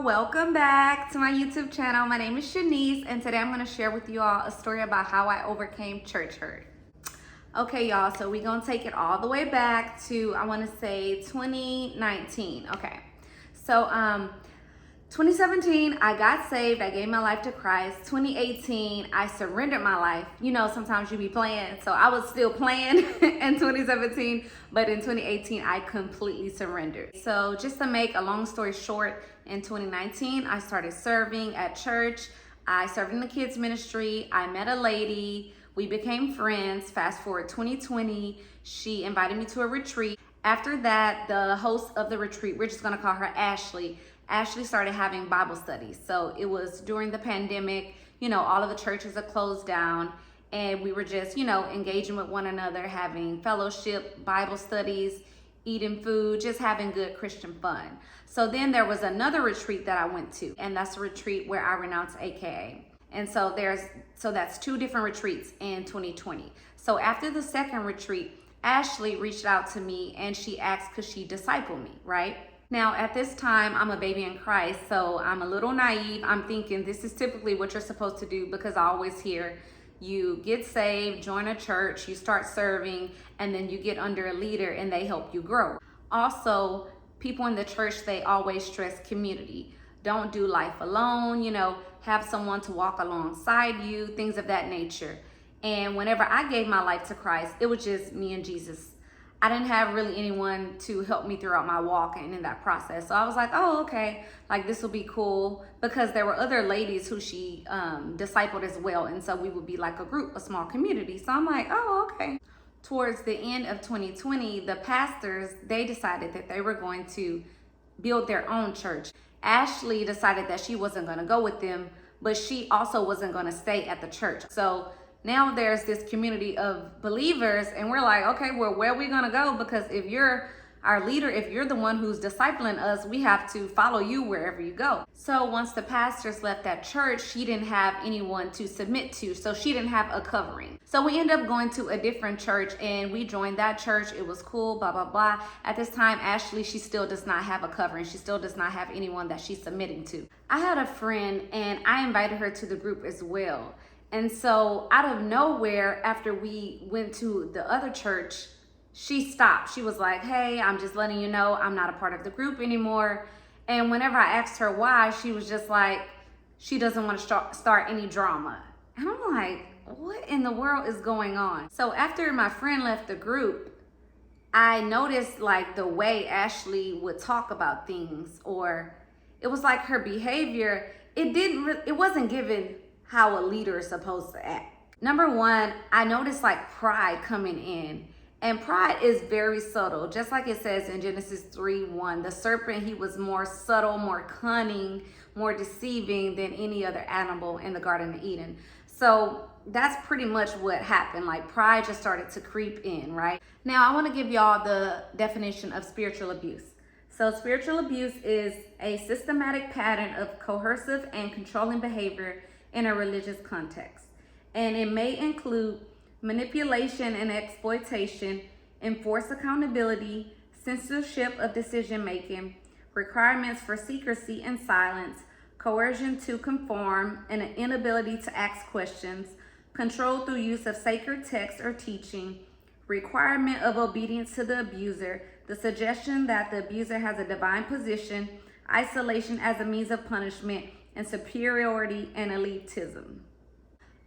y'all, welcome back to my YouTube channel. My name is Shanice, and today I'm going to share with you all a story about how I overcame church hurt. Okay, y'all, so we're going to take it all the way back to, I want to say 2019. Okay, so 2017, I got saved. I gave my life to Christ. 2018, I surrendered my life. You know, sometimes you be playing. So I was still playing in 2017, but in 2018, I completely surrendered. So just to make a long story short, in 2019, I started serving at church. I served in the kids ministry. I met a lady. We became friends. Fast forward 2020, she invited me to a retreat. After that, the host of the retreat, we're just gonna call her Ashley started having Bible studies. So it was during the pandemic, you know, all of the churches are closed down, and we were just, you know, engaging with one another, having fellowship, Bible studies, eating food, just having good Christian fun. So then there was another retreat that I went to, and that's a retreat where I renounced AKA. And so that's two different retreats in 2020. So after the second retreat, Ashley reached out to me and she asked, could she disciple me, right? Now, at this time, I'm a baby in Christ, so I'm a little naive. I'm thinking this is typically what you're supposed to do, because I always hear you get saved, join a church, you start serving, and then you get under a leader and they help you grow. Also, people in the church, they always stress community. Don't do life alone, you know, have someone to walk alongside you, things of that nature. And whenever I gave my life to Christ, it was just me and Jesus. I didn't have really anyone to help me throughout my walk and in that process. So I was like, oh, okay, like this will be cool, because there were other ladies who she discipled as well. And so we would be like a group, a small community. So I'm like, oh, okay. Towards the end of 2020, the pastors, they decided that they were going to build their own church. Ashley decided that she wasn't going to go with them, but she also wasn't going to stay at the church. So now there's this community of believers, and we're like, okay, well, where are we gonna go? Because if you're our leader, if you're the one who's discipling us, we have to follow you wherever you go. So once the pastors left that church, she didn't have anyone to submit to, so she didn't have a covering. So we ended up going to a different church, and we joined that church. It was cool, blah, blah, blah. At this time, Ashley, she still does not have a covering. She still does not have anyone that she's submitting to. I had a friend, and I invited her to the group as well. And so out of nowhere, after we went to the other church, she stopped. She was like, hey, I'm just letting you know I'm not a part of the group anymore. And whenever I asked her why, she was just like, she doesn't want to start any drama. And I'm like, what in the world is going on? So after my friend left the group, I noticed like the way Ashley would talk about things, or it was like her behavior, it wasn't given how a leader is supposed to act. Number one, I noticed like pride coming in, and pride is very subtle. Just like it says in Genesis 3:1, the serpent, he was more subtle, more cunning, more deceiving than any other animal in the Garden of Eden. So that's pretty much what happened. Like pride just started to creep in, right? Now I want to give y'all the definition of spiritual abuse. So spiritual abuse is a systematic pattern of coercive and controlling behavior in a religious context, and it may include manipulation and exploitation, enforced accountability, censorship of decision making, requirements for secrecy and silence, coercion to conform, and an inability to ask questions, control through use of sacred text or teaching, requirement of obedience to the abuser, the suggestion that the abuser has a divine position, isolation as a means of punishment, and superiority and elitism.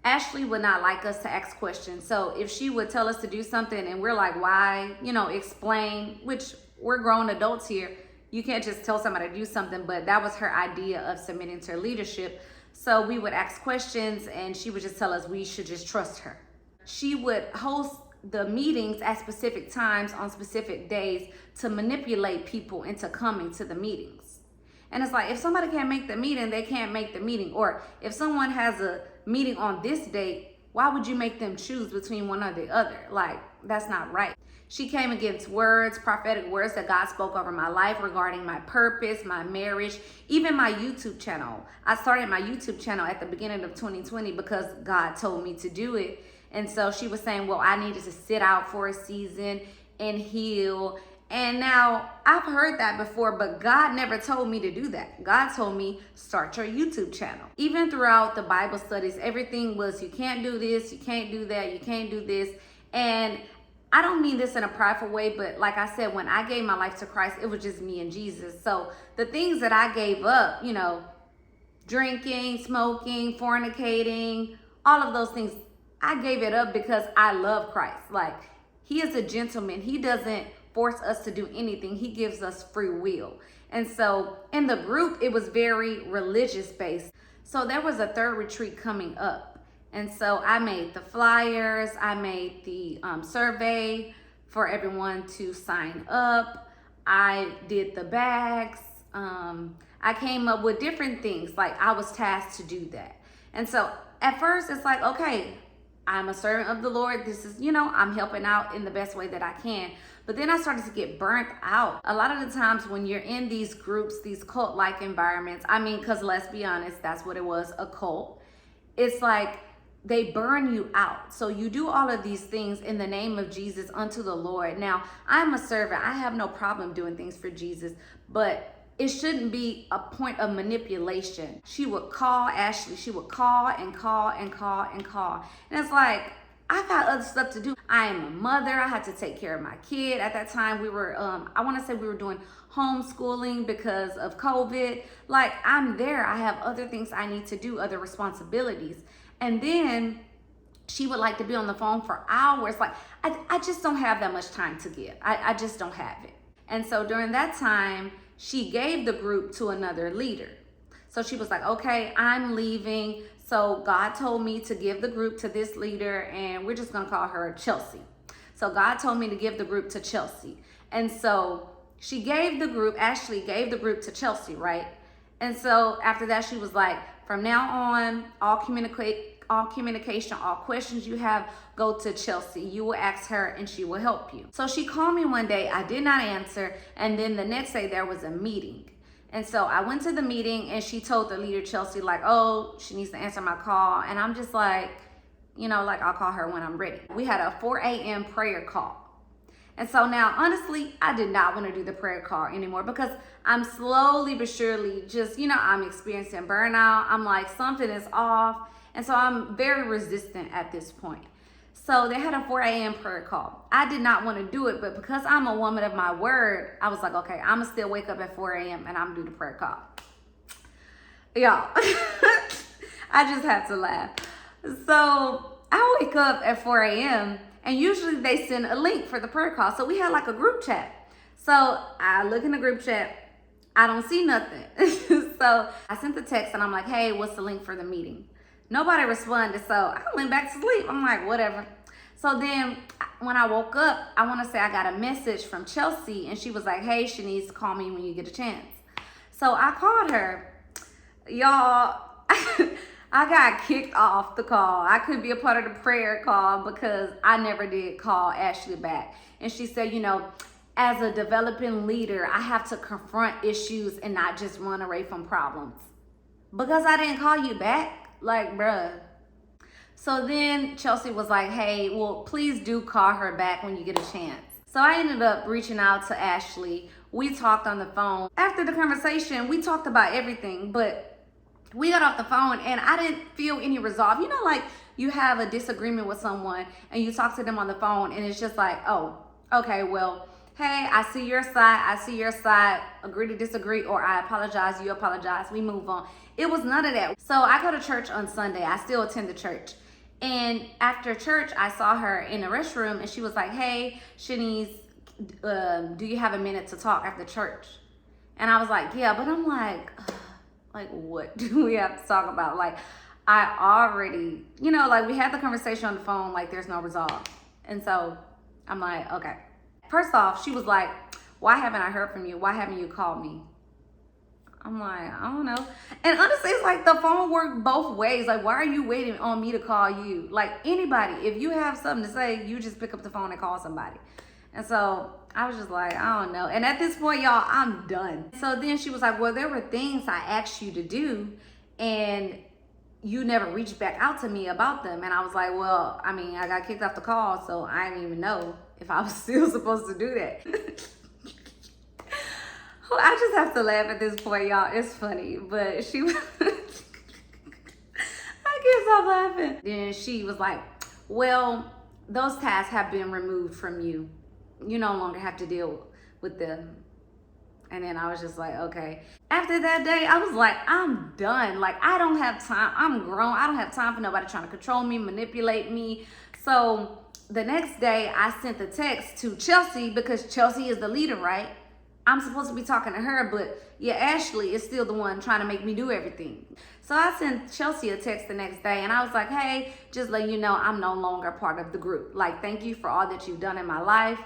Ashley would not like us to ask questions. So if she would tell us to do something and we're like, why, you know, explain, which we're grown adults here. You can't just tell somebody to do something, but that was her idea of submitting to her leadership. So we would ask questions and she would just tell us we should just trust her. She would host the meetings at specific times on specific days to manipulate people into coming to the meetings. And it's like, if somebody can't make the meeting, they can't make the meeting. Or if someone has a meeting on this date, why would you make them choose between one or the other? Like, that's not right. She came against words, prophetic words that God spoke over my life regarding my purpose, my marriage, even my YouTube channel. I started my YouTube channel at the beginning of 2020 because God told me to do it. And so she was saying, well, I needed to sit out for a season and heal And now I've heard that before, but God never told me to do that. God told me, start your YouTube channel. Even throughout the Bible studies, everything was, you can't do this, you can't do that, you can't do this. And I don't mean this in a prideful way, but like I said, when I gave my life to Christ, it was just me and Jesus. So the things that I gave up, you know, drinking, smoking, fornicating, all of those things, I gave it up because I love Christ. Like, he is a gentleman. He doesn't force us to do anything. He gives us free will. And so in the group, it was very religious based. So there was a third retreat coming up. And so I made the flyers, I made the survey for everyone to sign up. I did the bags. I came up with different things. Like, I was tasked to do that. And so at first it's like, okay, I'm a servant of the Lord. This is, you know, I'm helping out in the best way that I can. But then I started to get burnt out. A lot of the times when you're in these groups, these cult-like environments, I mean, because let's be honest, that's what it was, a cult. It's like they burn you out. So you do all of these things in the name of Jesus unto the Lord. Now, I'm a servant. I have no problem doing things for Jesus, but it shouldn't be a point of manipulation. She would call Ashley. She would call and call and call and call. And it's like, I got other stuff to do. I am a mother. I had to take care of my kid. At that time, we were, I want to say we were doing homeschooling because of COVID. Like, I'm there. I have other things I need to do, other responsibilities. And then she would like to be on the phone for hours. Like, I just don't have that much time to give. I just don't have it. And so during that time, she gave the group to another leader. So she was like, okay, I'm leaving. So God told me to give the group to this leader, and we're just going to call her Chelsea. So God told me to give the group to Chelsea. And so she gave the group, Ashley gave the group to Chelsea, right? And so after that, she was like, from now on, all communication, all questions you have, go to Chelsea. You will ask her and she will help you. So she called me one day. I did not answer. And then the next day there was a meeting. And so I went to the meeting and she told the leader, Chelsea, like, oh, she needs to answer my call. And I'm just like, you know, like, I'll call her when I'm ready. We had a 4 a.m. prayer call. And so now, honestly, I did not want to do the prayer call anymore because I'm slowly but surely just, you know, I'm experiencing burnout. I'm like, something is off. And so I'm very resistant at this point. So they had a 4 a.m. prayer call. I did not want to do it, but because I'm a woman of my word, I was like, okay, I'm going to still wake up at 4 a.m. and I'm going to do the prayer call. Y'all, I just had to laugh. So I wake up at 4 a.m. and usually they send a link for the prayer call. So we had like a group chat. So I look in the group chat. I don't see nothing. So I sent the text and I'm like, hey, what's the link for the meeting? Nobody responded, so I went back to sleep. I'm like, whatever. So then when I woke up, I want to say I got a message from Chelsea, and she was like, hey, Shanice, call me when you get a chance. So I called her. Y'all, I got kicked off the call. I couldn't be a part of the prayer call because I never did call Ashley back. And she said, you know, as a developing leader, I have to confront issues and not just run away from problems. Because I didn't call you back. Like, bruh. So then Chelsea was like, hey, well, please do call her back when you get a chance. So I ended up reaching out to Ashley. We talked on the phone. After the conversation, we talked about everything, but we got off the phone and I didn't feel any resolve. You know, like you have a disagreement with someone and you talk to them on the phone and it's just like, oh, okay, well, hey, I see your side, agree to disagree, or I apologize, you apologize, we move on. It was none of that. So I go to church on Sunday. I still attend the church. And after church, I saw her in the restroom and she was like, hey, Shanice, do you have a minute to talk after church? And I was like, yeah, but I'm like, what do we have to talk about? Like, I already, you know, like we had the conversation on the phone, like there's no resolve. And so I'm like, okay. First off, she was like, why haven't I heard from you? Why haven't you called me? I'm like, I don't know. And honestly, it's like the phone worked both ways. Like, why are you waiting on me to call you? Like, anybody, if you have something to say, you just pick up the phone and call somebody. And so I was just like, I don't know. And at this point, y'all, I'm done. So then she was like, well, there were things I asked you to do and you never reached back out to me about them. And I was like, well, I mean, I got kicked off the call, so I didn't even know if I was still supposed to do that. I just have to laugh at this point, y'all. It's funny, but she was, I can't stop laughing. Then she was like, well, those tasks have been removed from you. You no longer have to deal with them. And then I was just like, okay. After that day, I was like, I'm done. Like, I don't have time. I'm grown. I don't have time for nobody trying to control me, manipulate me. So the next day, I sent the text to Chelsea because Chelsea is the leader, right? I'm supposed to be talking to her, but yeah, Ashley is still the one trying to make me do everything. So I sent Chelsea a text the next day and I was like, hey, just letting you know I'm no longer part of the group. Like, thank you for all that you've done in my life.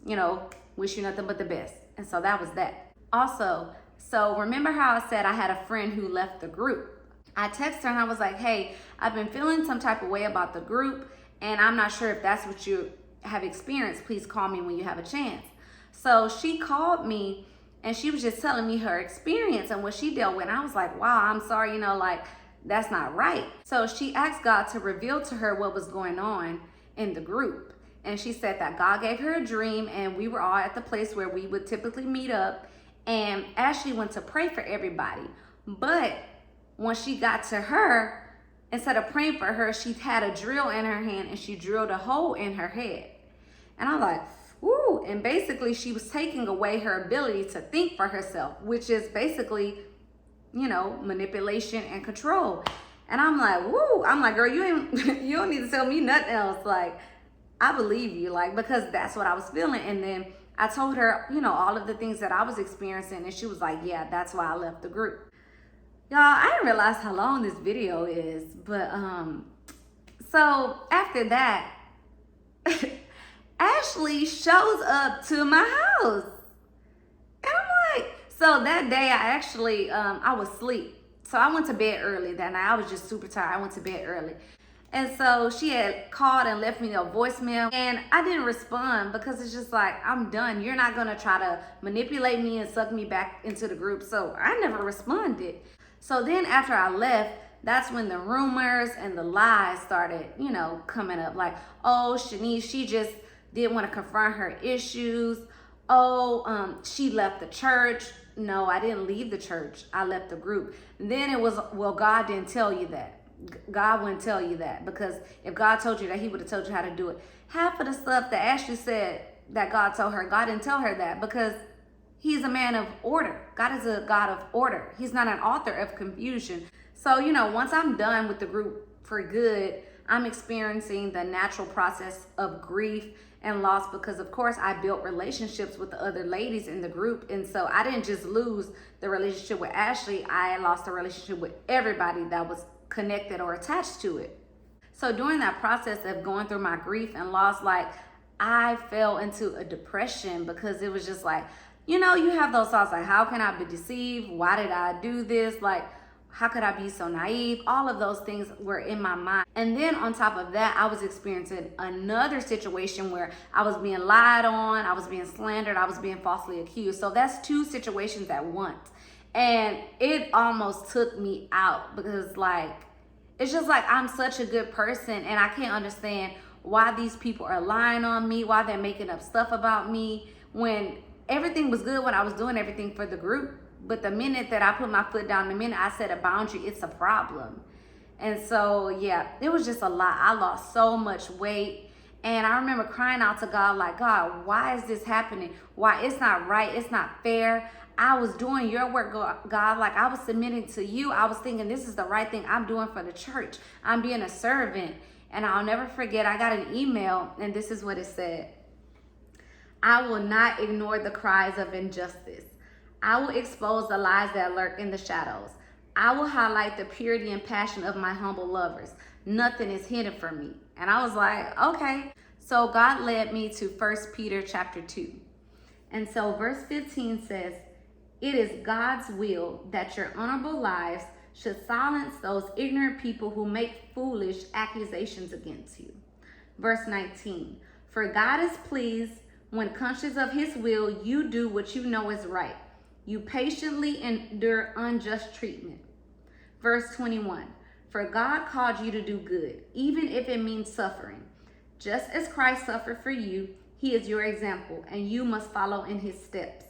You know, wish you nothing but the best. And so that was that. Also, so remember how I said I had a friend who left the group? I texted her and I was like, hey, I've been feeling some type of way about the group and I'm not sure if that's what you have experienced. Please call me when you have a chance. So she called me and she was just telling me her experience and what she dealt with. And I was like, wow, I'm sorry, you know, like, that's not right. So she asked God to reveal to her what was going on in the group. And she said that God gave her a dream and we were all at the place where we would typically meet up. And Ashley went to pray for everybody. But when she got to her, instead of praying for her, she had a drill in her hand and she drilled a hole in her head. And I'm like, woo. And basically she was taking away her ability to think for herself, which is basically, you know, manipulation and control. And I'm like, woo. I'm like, girl, you don't need to tell me nothing else. Like, I believe you, like, because that's what I was feeling. And then I told her, you know, all of the things that I was experiencing, and she was like, yeah, that's why I left the group. Y'all, I didn't realize how long this video is, but so after that, Ashley shows up to my house. And I'm like, so that day I actually, I was asleep. So I went to bed early that night. I was just super tired. I went to bed early. And so she had called and left me a voicemail and I didn't respond because it's just like, I'm done. You're not gonna try to manipulate me and suck me back into the group. So I never responded. So then after I left, that's when the rumors and the lies started, you know, coming up. Like, oh, Shanice, she just didn't want to confront her issues. Oh, she left the church. No, I didn't leave the church. I left the group. And then it was, well, God didn't tell you that. God wouldn't tell you that, because if God told you that, he would have told you how to do it. Half of the stuff that Ashley said that God told her, God didn't tell her that because he's a man of order. God is a God of order. He's not an author of confusion. So, you know, once I'm done with the group for good, I'm experiencing the natural process of grief and loss because, of course, I built relationships with the other ladies in the group. And so I didn't just lose the relationship with Ashley. I lost the relationship with everybody that was connected or attached to it. So during that process of going through my grief and loss, like, I fell into a depression because it was just like, you know, you have those thoughts like, how can I be deceived? Why did I do this? Like, how could I be so naive? All of those things were in my mind. And then on top of that, I was experiencing another situation where I was being lied on, I was being slandered, I was being falsely accused. So that's two situations at once. And it almost took me out because, like, it's just like I'm such a good person and I can't understand why these people are lying on me, why they're making up stuff about me when everything was good when I was doing everything for the group. But the minute that I put my foot down, the minute I set a boundary, it's a problem. And so, yeah, it was just a lot. I lost so much weight. And I remember crying out to God, like, God, why is this happening? Why? It's not right. It's not fair. I was doing your work, God. Like, I was submitting to you. I was thinking this is the right thing I'm doing for the church. I'm being a servant. And I'll never forget, I got an email, and this is what it said. I will not ignore the cries of injustice. I will expose the lies that lurk in the shadows. I will highlight the purity and passion of my humble lovers. Nothing is hidden from me. And I was like, okay. So God led me to 1 Peter chapter 2. And so verse 15 says, it is God's will that your honorable lives should silence those ignorant people who make foolish accusations against you. Verse 19, for God is pleased when conscious of his will, you do what you know is right. You patiently endure unjust treatment. Verse 21, for God called you to do good, even if it means suffering. Just as Christ suffered for you, he is your example, and you must follow in his steps.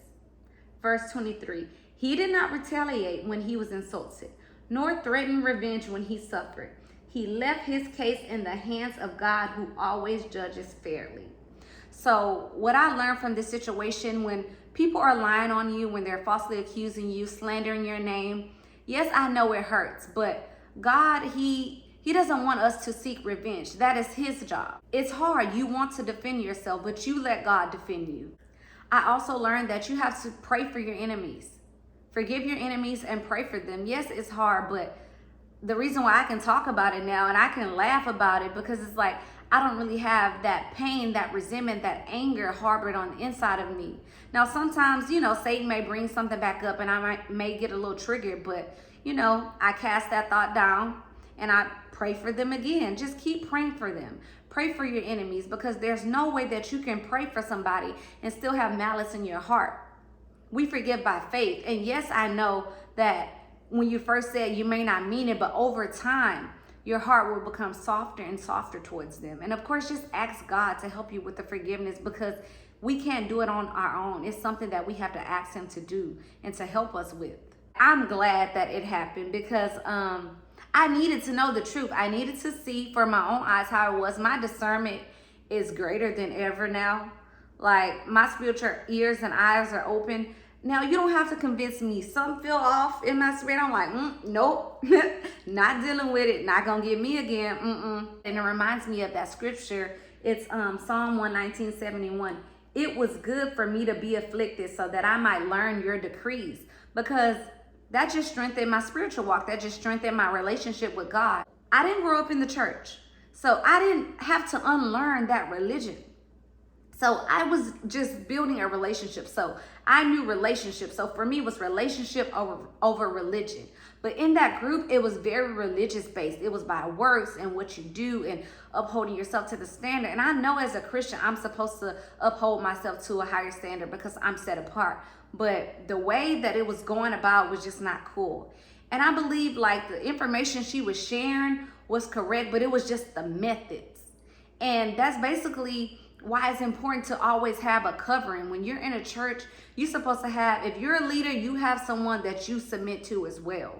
Verse 23, he did not retaliate when he was insulted, nor threaten revenge when he suffered. He left his case in the hands of God, who always judges fairly. So what I learned from this situation, when people are lying on you, when they're falsely accusing you, slandering your name, yes, I know it hurts, but God, he doesn't want us to seek revenge. That is his job. It's hard. You want to defend yourself, but you let God defend you. I also learned that you have to pray for your enemies. Forgive your enemies and pray for them. Yes, it's hard, but the reason why I can talk about it now and I can laugh about it, because it's like I don't really have that pain, that resentment, that anger harbored on the inside of me. Now, sometimes, Satan may bring something back up and I may get a little triggered, but, I cast that thought down and I pray for them again. Just keep praying for them. Pray for your enemies, because there's no way that you can pray for somebody and still have malice in your heart. We forgive by faith. And yes, I know that when you first said, you may not mean it, but over time, your heart will become softer and softer towards them. And of course, just ask God to help you with the forgiveness, because we can't do it on our own. It's something that we have to ask him to do and to help us with. I'm glad that it happened, because I needed to know the truth. I needed to see for my own eyes how it was. My discernment is greater than ever now. Like, my spiritual ears and eyes are open. Now, you don't have to convince me. Something feel off in my spirit. I'm like, nope, not dealing with it. Not gonna get me again. And it reminds me of that scripture. It's Psalm 119:71. It was good for me to be afflicted, so that I might learn your decrees. Because that just strengthened my spiritual walk. That just strengthened my relationship with God. I didn't grow up in the church, so I didn't have to unlearn that religion. So I was just building a relationship. So I knew relationship. So for me, it was relationship over religion. But in that group, it was very religious based. It was by works and what you do and upholding yourself to the standard. And I know as a Christian, I'm supposed to uphold myself to a higher standard because I'm set apart. But the way that it was going about was just not cool. And I believe like the information she was sharing was correct, but it was just the methods. And that's basically why it's important to always have a covering. When you're in a church, you're supposed to have, if you're a leader, you have someone that you submit to as well.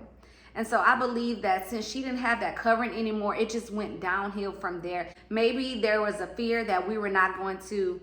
And so I believe that since she didn't have that covering anymore, it just went downhill from there. Maybe there was a fear that we were not going to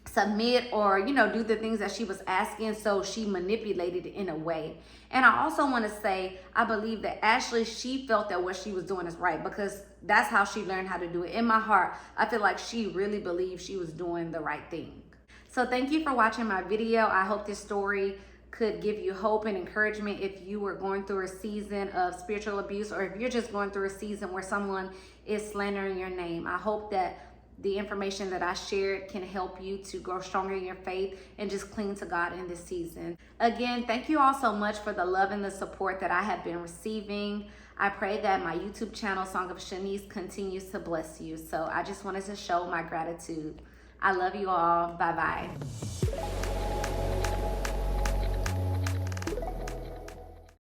submit or, do the things that she was asking. So she manipulated it in a way. And I also want to say, I believe that Ashley, she felt that what she was doing is right, because that's how she learned how to do it. In my heart, I feel like she really believed she was doing the right thing. So thank you for watching my video. I hope this story could give you hope and encouragement if you were going through a season of spiritual abuse, or if you're just going through a season where someone is slandering your name. I hope that the information that I shared can help you to grow stronger in your faith and just cling to God in this season. Again, thank you all so much for the love and the support that I have been receiving. I pray that my YouTube channel, Song of Shanice, continues to bless you. So I just wanted to show my gratitude. I love you all. Bye-bye.